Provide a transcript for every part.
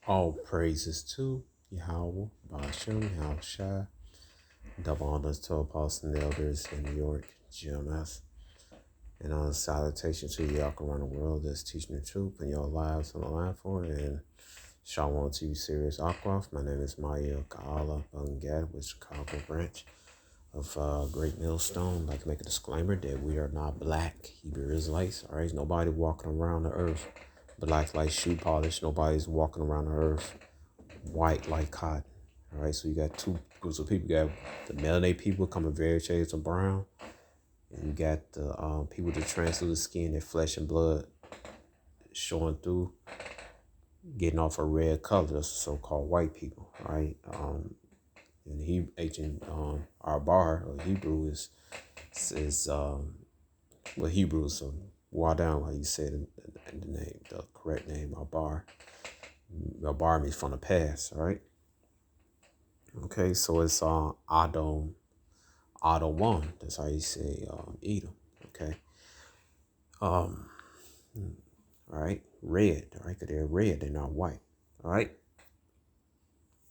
All praises to Yahweh, Bashem, Yahushua, double honors to apostles and elders in New York, GMS, and salutation to you all around the world that's teaching the truth and your lives on the line for it. And Shalom to you, Serious Aquaf. My name is Maya Kaala Bungad with Chicago branch of Great Millstone. I'd like to make a disclaimer that we are not black Hebrew Israelites. All right, nobody walking around the earth black like shoe polish. Nobody's walking around the earth white like cotton. All right, so you got two groups of people. You got the melanated people coming various shades of brown, and you got the people that translucent skin, their flesh and blood showing through, getting off a red color. That's the so-called white people, right? In the ancient our bar or Hebrew is well, Hebrew is Wadam, how you say it in the name, the correct name, our bar. Our bar means from the past, all right? Okay, so it's Adon one. That's how you say Edom. Okay. Um, all right, red, all right, because they're red, they're not white. All right.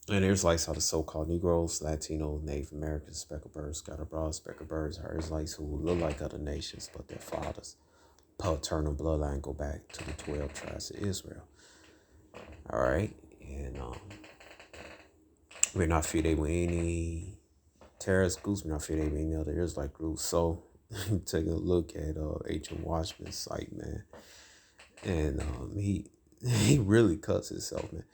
And there's like how the so-called Negroes, Latino, Native Americans, speckled birds, scattered abroad, speckled birds are Israelites who look like other nations, but their fathers' paternal bloodline go back to the 12 tribes of Israel. All right. And we're not affiliated with any terrorist groups. We're not affiliated with any other Israelite groups. So take a look at H.M. Watchman's site, man. And he really cuts himself, man.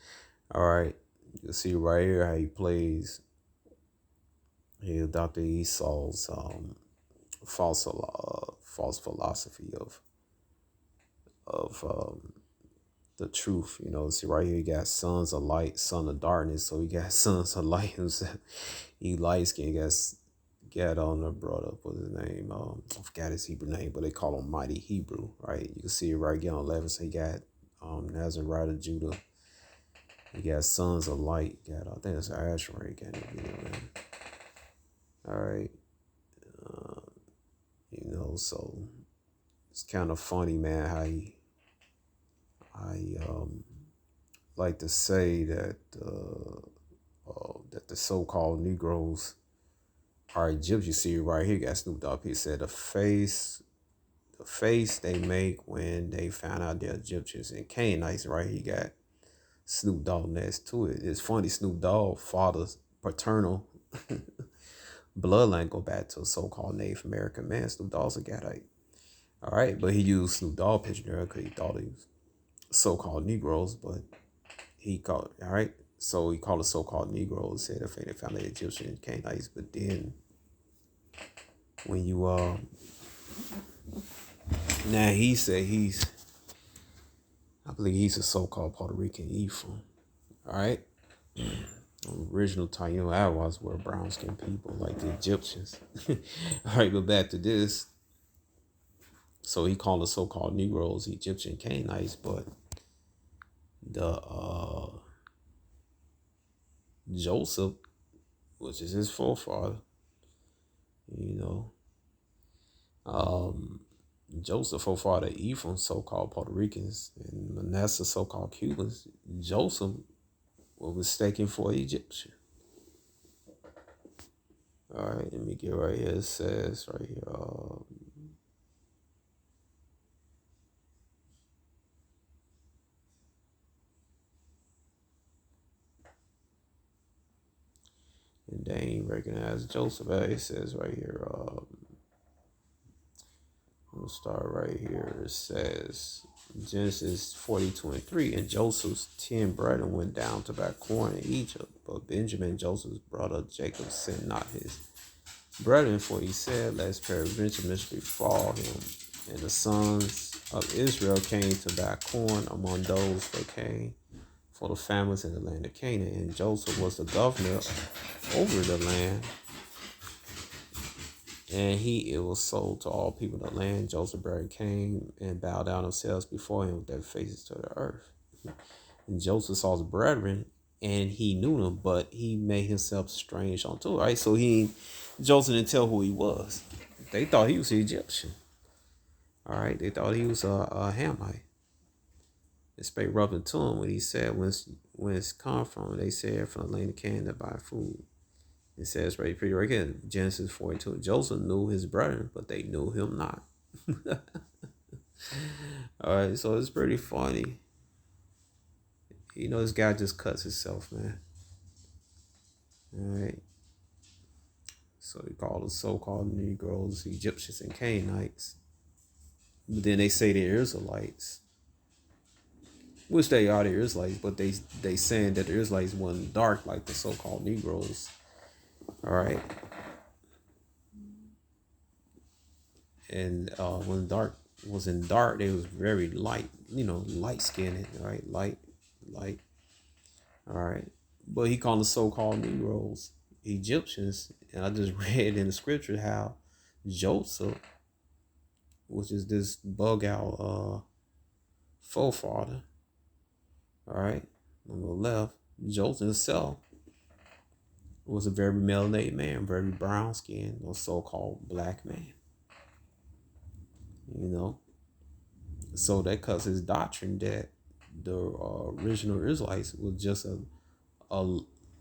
All right. You can see right here how he plays Dr. Esau's false philosophy of the truth. You know, see right here, you got sons of light, son of darkness. So he got sons of light himself. He light skin, got on the brought up what's his name? I forgot his Hebrew name, but they call him Mighty Hebrew, right? You can see it right here on 11. So he got Nazarite of Judah. He got sons of light. Got I think it's Asher. He got in the video, man. All right. You know, so it's kind of funny, man, how I like to say that that the so-called Negroes are Egyptians. You see right here, got Snoop Dogg. He said the face they make when they found out they're Egyptians and Canaanites. Right, he got Snoop Dogg next to it. It's funny, Snoop Dogg father's paternal bloodline go back to a so-called Native American man. Snoop Dogg's a Gadite. All right, but he used Snoop Dogg picture there because he thought he was so-called Negroes, but he called, all right, so he called the so-called Negroes, said if they found the Egyptian Canaanites, but then when you, now he said I believe he's a so-called Puerto Rican Ephraim, all right? Original Taino Awas were brown-skinned people like the Egyptians. All right, but back to this. So he called the so-called Negroes Egyptian Canaanites, but the Joseph, which is his forefather, you know, Joseph forefather Ephraim, so-called Puerto Ricans, and Manasseh, so-called Cubans. Joseph was mistaken for Egyptian. All right, let me get right here. It says right here. And they ain't recognize Joseph. It says right here. We'll start right here. It says Genesis 42:3. And Joseph's 10 brethren went down to buy corn in Egypt. But Benjamin, Joseph's brother Jacob, sent not his brethren, for he said, lest peradventure mystery befall him. And the sons of Israel came to buy corn among those that came for the families in the land of Canaan. And Joseph was the governor over the land. And it was sold to all people of the land. Joseph brethren came and bowed down themselves before him with their faces to the earth. And Joseph saw his brethren, and he knew them, but he made himself strange unto them. Right? So Joseph didn't tell who he was. They thought he was Egyptian. All right, they thought he was a Hamite. It spake roughly to him when he said, when it's come from, they said from the land of Canaan to buy food. It says right pretty right here, Genesis 42. Joseph knew his brother, but they knew him not. All right, so it's pretty funny. You know, this guy just cuts himself, man. All right. So he called the so-called Negroes Egyptians and Canaanites. But then they say they're Israelites, which they are the Israelites, but they saying that the Israelites wasn't dark like the so-called Negroes. All right. And when dark was in dark, they was very light, light skinned, right? Light. All right. But he called the so-called Negroes Egyptians. And I just read in the scripture how Joseph, which is this bug out forefather, all right, on the left, Joseph himself was a very melanated man, very brown skinned, or so-called black man. So that cause his doctrine that the original Israelites was just a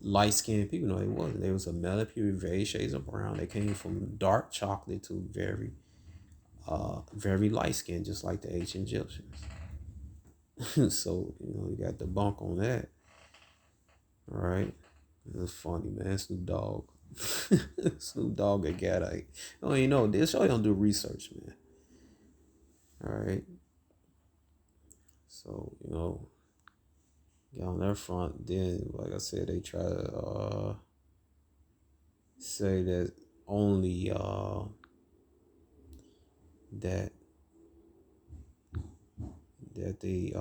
light-skinned people. No, it wasn't. There was a melanated people, various shades of brown. They came from dark chocolate to very light skinned, just like the ancient Egyptians. So, you got the bunk on that. All right. It's funny, man. Snoop Dogg. Snoop Dogg and Gadite. This show don't do research, man. All right. So, get on their front. Then, like I said, they try to say that only that they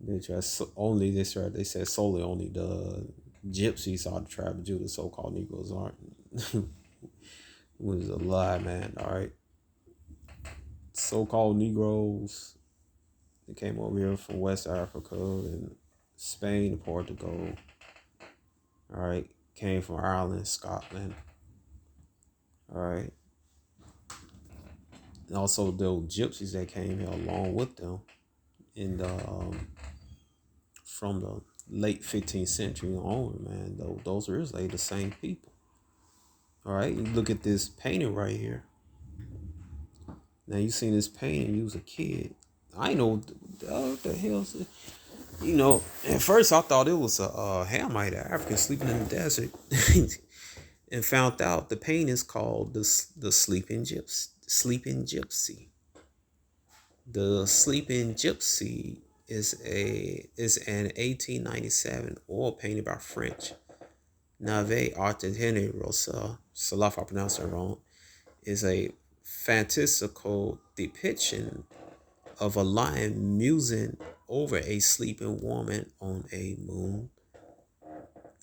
they said solely only the Gypsies are the tribe of Judah, so-called Negroes aren't. Which is a lie, man. All right. So-called Negroes, they came over here from West Africa and Spain and Portugal. All right. Came from Ireland, Scotland. All right. And also the Gypsies that came here along with them in the from the late 15th century on, man. Those are like the same people. All right. You look at this painting right here. Now you seen this painting, you was a kid. I know what the hell's it? At first I thought it was a Hamite African sleeping in the desert, and found out the painting is called the Sleeping Gypsy. Sleeping Gypsy. The Sleeping Gypsy is an 1897 oil painting by French Nave Arthur Henry Rosa. Salaf, if I pronounced it wrong. Is a fantastical depiction of a lion musing over a sleeping woman on a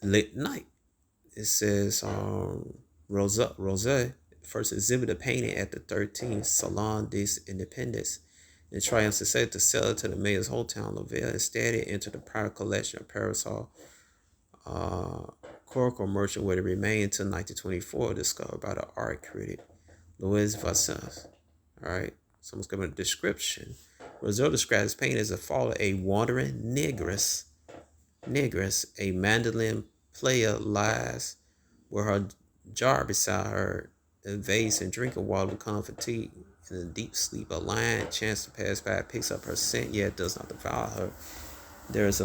moonlit night. It says Rose first exhibited a painting at the 13th Salon des Independents and triumphs decided to sell it to the mayor's hometown, Lavelle. Instead, it entered the private collection of Parasol Coracle merchant, where it remained until 1924, discovered by the art critic Louis Vassens. All right, so let's give a description. Roselle describes this painting as a follower, a wandering negress, a mandolin player lies where her jar beside her, a vase and drinking water become fatigued. In a deep sleep, a lion chance to pass by, picks up her scent, yet does not devour her. There is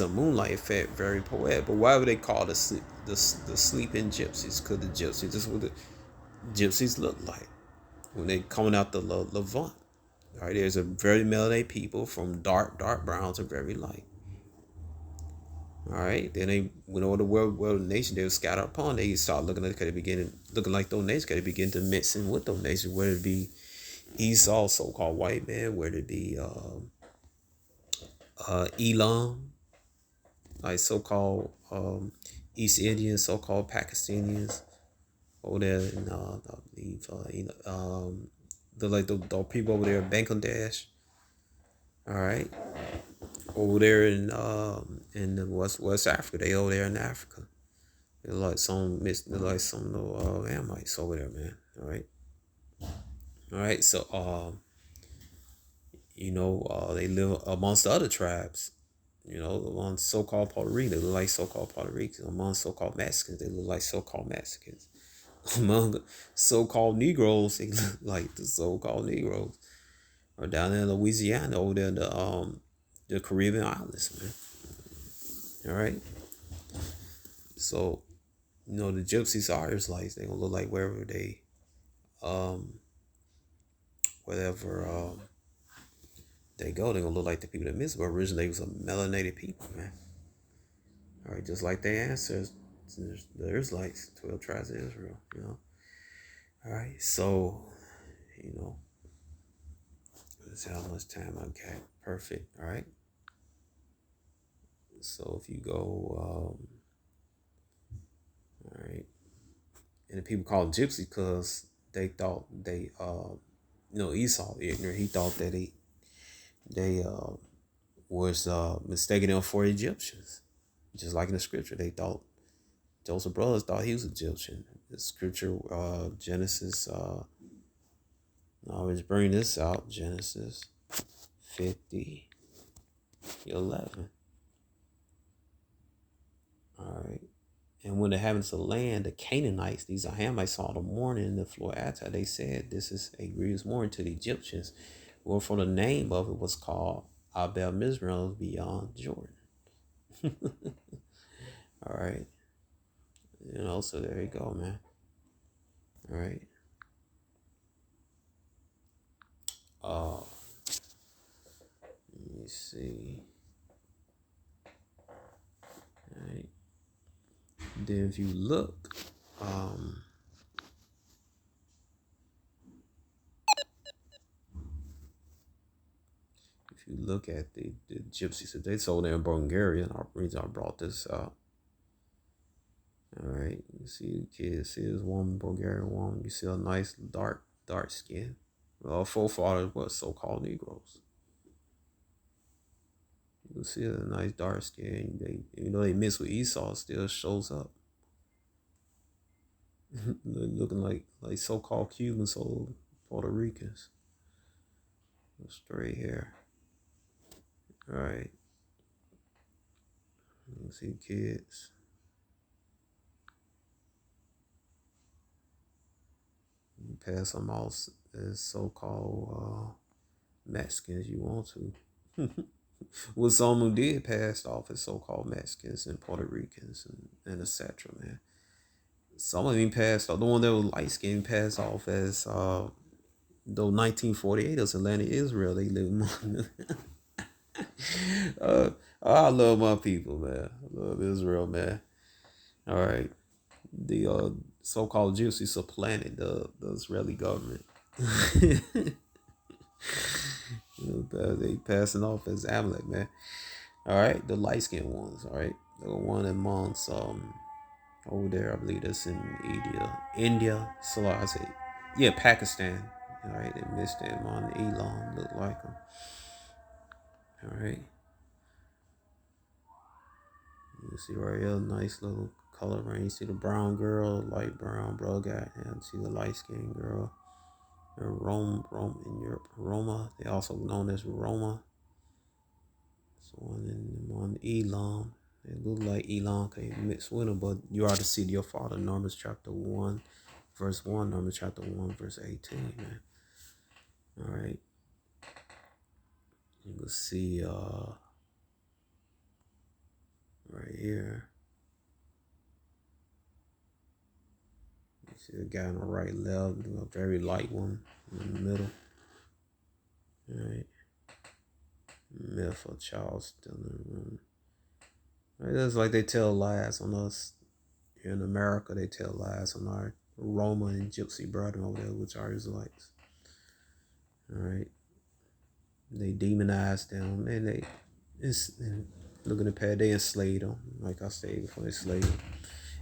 a moonlight effect, very poetic. But why would they call the sleeping gypsies? Because the gypsies, this is what the gypsies look like when they coming out the Levant. All right, there's a very melanated people from dark brown to very light. All right, then they went over the world nation. They were scattered upon. They start looking like they begin looking like those nations. They begin to mix in with those nations. Whether it be Esau, so-called white man, whether it be Elam, like so-called East Indians, so-called Pakistanians, over there in I believe the people over there in Bangladesh. All right, over there in West Africa, they over there in Africa. They're like some they're like some little Hamites over there, man. All right. All right. So they live amongst the other tribes. Among so-called Puerto Rican, they look like so-called Puerto Ricans. Among so-called Mexicans, they look like so-called Mexicans. Among so-called Negroes, they look like the so-called Negroes. Or down in Louisiana, over there in the Caribbean islands, man. All right. So, the Gypsies are Israelites. They gonna look like um, wherever they go, they gonna look like the people that miss. But originally, they was a melanated people, man. All right, just like their ancestors, the Israelites, 12 tribes of Israel. All right, so let's see how much time I got. Perfect. All right. So if you go, all right, and the people called gypsy because they thought Esau ignorant. He thought that they was mistaking them for Egyptians, just like in the scripture. They thought Joseph's brothers thought he was Egyptian. The scripture, Genesis. I always bring this out. Genesis 50:11. All right. And when the inhabitants of the land, the Canaanites, these are Hamites, saw the mourning in the floor after, they said, "This is a grievous mourning to the Egyptians." Wherefore the name of it was called Abel Mizraim beyond Jordan. All right. So there you go, man. All right. Let me see. All right. Then if you look, at the Gypsies, if they sold there in Bulgaria, and the reason I brought this up. All right, you see the kids, see this woman, Bulgarian woman, you see a nice dark skin. Well, forefathers were so-called Negroes. You see a nice dark skin. They mix with Esau, still shows up. Looking like so-called Cubans or Puerto Ricans. Straight hair. All right. You see kids. You pass them off as so-called Mexicans you want to. Well, some who did passed off as so-called Mexicans and Puerto Ricans and etc. Man, some of them passed off. The one that was light skinned passed off as though 1948 as Atlantic Israel. They live. I love my people, man. I love Israel, man. All right, the so-called Gypsies supplanted the Israeli government. They passing off as Amalek, man. All right, the light skinned ones. All right, the one amongst over there, I believe that's in India. So I say, yeah, Pakistan. All right, they missed them on Elon. Look like them. All right, you see right here, nice little color range. See the brown girl, light brown bro guy, and see the light skinned girl. Rome in Europe, Roma. They also known as Roma. So one Elon. They look like Elon because they mixed with them, but you are the seed of your father. Numbers chapter 1, verse 1. Numbers chapter 1, verse 18, man. All right. You can see right here. You see the guy on the right, left, a very light one in the middle. All right. Myth of Charles still in the room. It's like they tell lies on us. Here in America, they tell lies on our Roma and Gypsy brethren over there, which are Israelites. All right. They demonize them, and looking at Pat, they enslaved them. Like I said before, they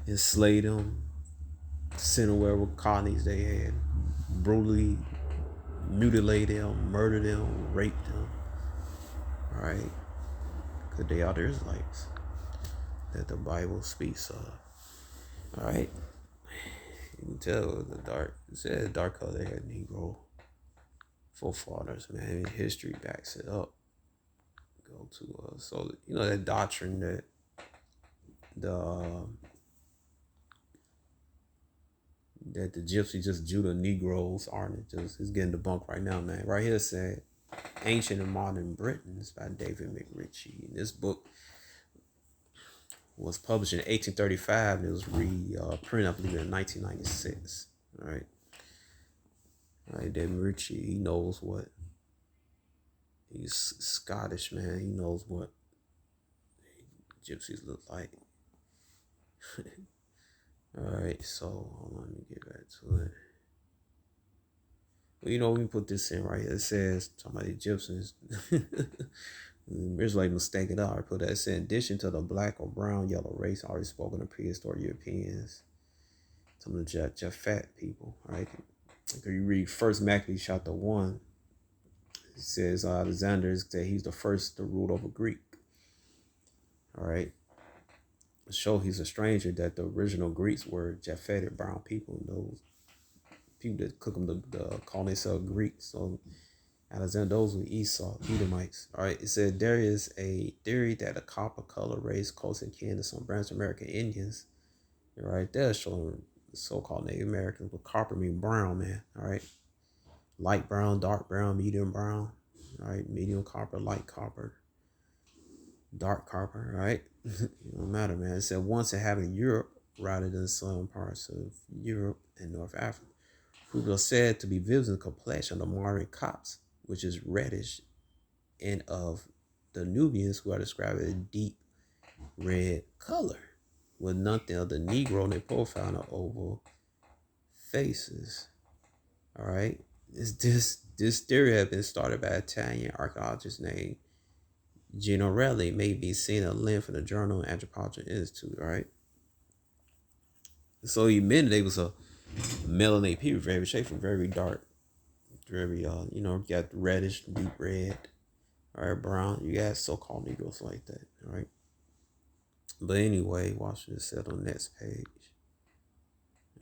enslaved them, sent them wherever colonies they had, brutally mutilated them, murdered them, raped them. All right. Because they are the Israelites that the Bible speaks of. All right, you can tell the dark. It said dark color hair Negro forefathers, man. History backs it up. Go to so you know that doctrine that the that the Gypsies just Judah Negroes aren't it? Just it's getting debunked right now, man. Right here said Ancient and Modern Britons by David McRitchie. And this book was published in 1835 and it was reprinted, I believe, in 1996. All right. All right, David McRitchie, he knows what he's Scottish, man. He knows what Gypsies look like. All right, so hold on, let me get back to it. Well, you know, we put this in right here. It says, talking about the Egyptians. It's like mistaken up. I put that. It said, in addition to the black or brown, yellow race already spoken of prehistoric Europeans, some of the Japhet people, right? If you read First Maccabees chapter 1, it says Alexander that he's the first to rule over Greek. All right. Show he's a stranger that the original Greeks were Japhetic brown people. Those people that cook them to call themselves Greeks. So Alexander, those were Esau, Edomites. All right. It said there is a theory that a copper color race close in kin to some British American Indians. Right there showing the so-called Native Americans, but copper mean brown, man. All right. Light brown, dark brown, medium brown. All right. Medium copper, light copper, dark copper. All right. It don't matter, man. It said once it happened in Europe rather than some parts of Europe and North Africa. People are said to be visible complexion of the modern Copts, which is reddish, and of the Nubians, who are described as a deep red color, with nothing of the Negro in their profile and oval faces. All right. This theory had been started by Italian archaeologist named Ginorelli, may be seen at length in the Journal of Anthropology Institute. All right. So he admitted they was a melanated people, very shaped, very dark, very you got reddish, deep red, all right, brown. You got so-called Negroes like that. All right. But anyway, watch this set on the next page.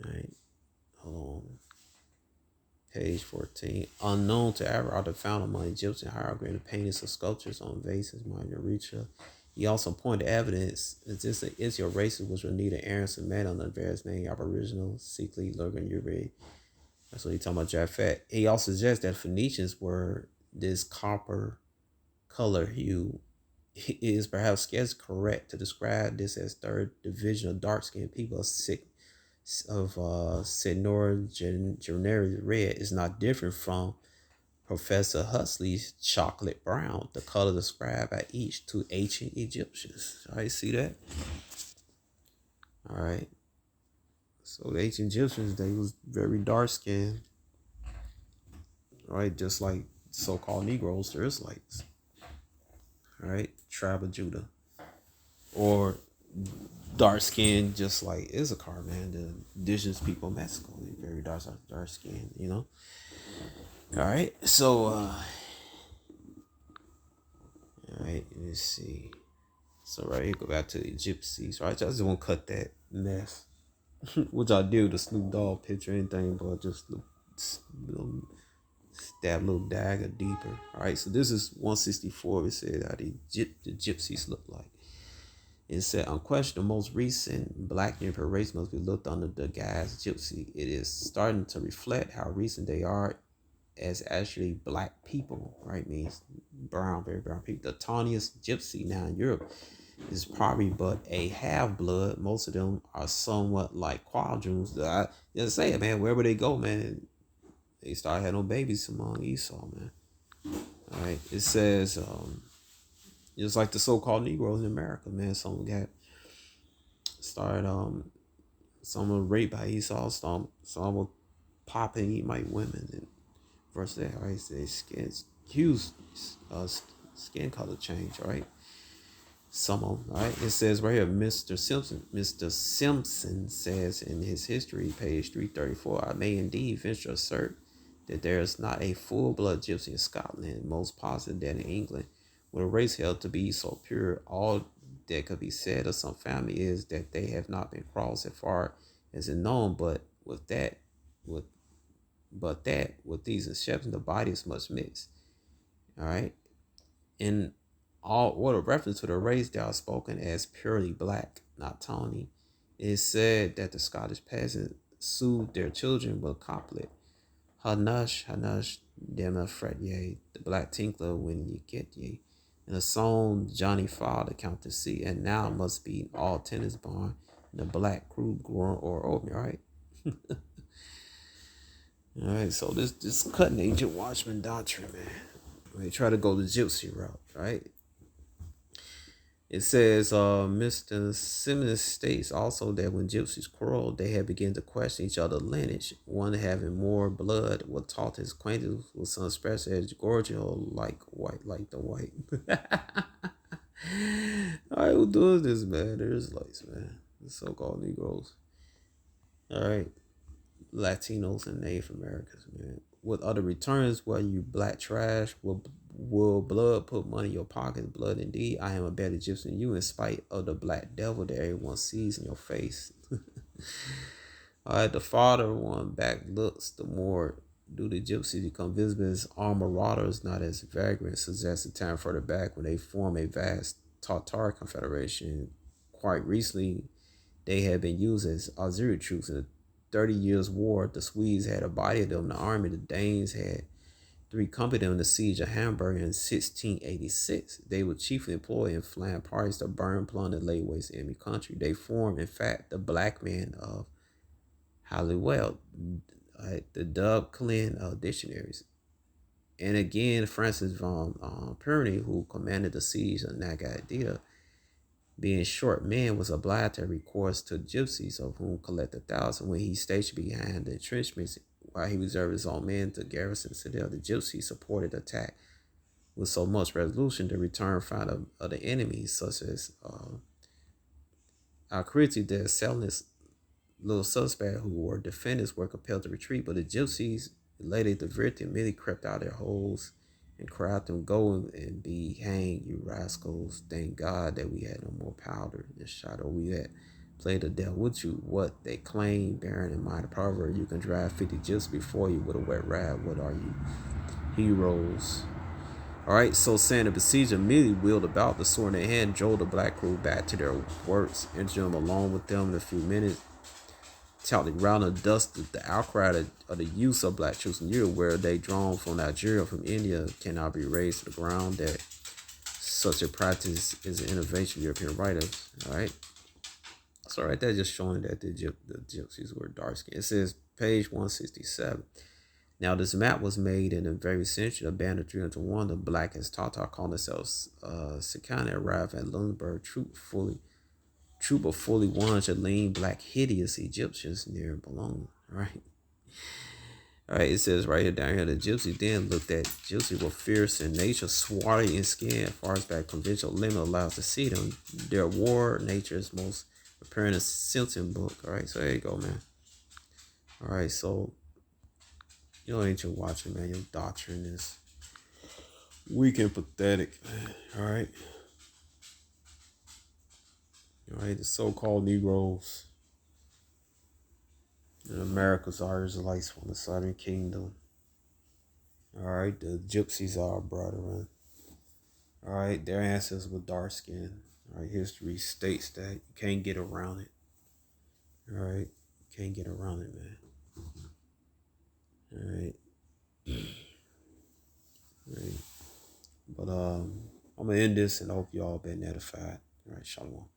All right. Hold on. Page 14. Unknown to ever are found among Egyptian hieroglyphs and paintings of sculptures on vases, Margarita. He also pointed evidence that this Israel races which were neither Arabs and men under various names, Aboriginal, Sikhi, Logan, Yoruba. That's what he's talking about, Japhet. He also suggests that Phoenicians were this copper color hue. It is perhaps scarce correct to describe this as third division of dark-skinned people of Senor Generi red is not different from Professor Huxley's chocolate brown, the color described by each to ancient Egyptians. All right, see that? All right. So the ancient Egyptians, they was very dark skinned. All right, just like so-called Negroes, the Israelites. All right, tribe of Judah. Or dark skinned, just like Issachar, man, the indigenous people of Mexico. They're very dark skinned, you know. All right, so all right, let's see. So right here, go back to the Gypsies. Right, I just won't cut that mess, which I do with the Snoop Dogg picture, anything, but just little stab a little dagger deeper. All right, so this is 164. It said how the Gypsies look like. It said, unquestioned, the most recent black European race must be looked under the guise Gypsy. It is starting to reflect how recent they are as actually black people, right? Means brown, very brown people. The tawniest Gypsy now in Europe is probably but a half-blood. Most of them are somewhat like quadroons. I just say it, man, wherever they go, man, they start having no babies among Esau, man. All right, it says, just like the so-called Negroes in America, man. Some got started, some were raped by Esau, some were popping, eat white women, and versus that, right? Their skin color change, right? Some of them, right? It says right here, Mr. Simpson says in his history, page 334, I may indeed venture to assert that there is not a full-blood Gypsy in Scotland, most positive that in England, with a race held to be so pure, all that could be said of some family is that they have not been crossed as far as it known, with with these exceptions, the body is much mixed. All right. In all what a reference to the race that are spoken as purely black, not tawny. It is said that the Scottish peasants soothed their children with a couplet. Hanush, Hanush, Dema fret ye, the black tinkler when ye get ye. And the song Johnny Father count to see, and now must be all tennis barn, and the black crew growing or oatmeal, right? Alright, so this cutting agent watchman doctrine, man. They try to go the gypsy route, right? It says, Mr. Simmons states also that when gypsies quarreled, they had begun to question each other's lineage. One having more blood was taught his acquaintance with some expressed as Gorgio like the white. Alright, who does this, man? There's lights, man. The so-called Negroes. Alright. Latinos and Native Americans, man. With other returns, whether you black trash, will blood put money in your pocket? Blood indeed. I am a better gypsy than you in spite of the black devil that everyone sees in your face. Alright, the farther one back looks, the more do the gypsies become visible as armed marauders, not as vagrants, suggest the time further back when they form a vast Tatar confederation. Quite recently, they had been used as auxiliary troops in the 30 Years' War. The Swedes had a body of them in the army. The Danes had three accompanied them in the siege of Hamburg in 1686. They were chiefly employed in flank parties to burn, plunder, and lay waste enemy country. They formed, in fact, the black men of Halliwell, the Dub Clean dictionaries. And again, Francis von Purny, who commanded the siege of Nagadia, being short man, was obliged to have recourse to gypsies, of whom collected thousands. When he stationed behind the entrenchments, while he reserved his own men to garrison the citadel, the gypsies supported the attack with so much resolution. The return found of the enemies, such as Alcriti, the Selnis, little suspect who were defenders, were compelled to retreat. But the gypsies, Lady Diverted, immediately crept out of their holes and cried them, "Go and be hanged, you rascals. Thank God that we had no more powder and shot, or we had played the devil with you." What they claim, bearing in mind the proverb, you can drive 50 gypsies before you with a wet rag. What are you, heroes? Alright, so saying the besieged immediately wheeled about, the sword in their hand, drove the black crew back to their works, entering them along with them in a few minutes. Touting round and dusted the outcry of the use of black troops in Europe, where they drawn from Nigeria, from India, cannot be raised to the ground. That such a practice is an innovation of European writers. All right, so right there, just showing that the gypsies were dark skinned. It says page 167. Now this map was made in the very century. The band of 301, the black as Tatar, called themselves Sikana, arrived at Lunenburg. Troop of fully 100 lean, black, hideous Egyptians near Bologna, right? All right, it says right here, down here, the gypsy then looked at gypsies were fierce in nature, swarthy in skin, as far as back conventional limit allows to see them. Their war nature is most apparent in Simpson book. All right, so there you go, man. All right, so your ancient watching, man, your doctrine is weak and pathetic. All right. All right, the so-called Negroes in America's are Israelites from the Southern Kingdom. All right, the Gypsies are our brethren. All right, their ancestors were dark skinned. All right, history states that you can't get around it. All right, can't get around it, man. All right, all right. But I'm gonna end this and hope y'all been edified. All right, shalom.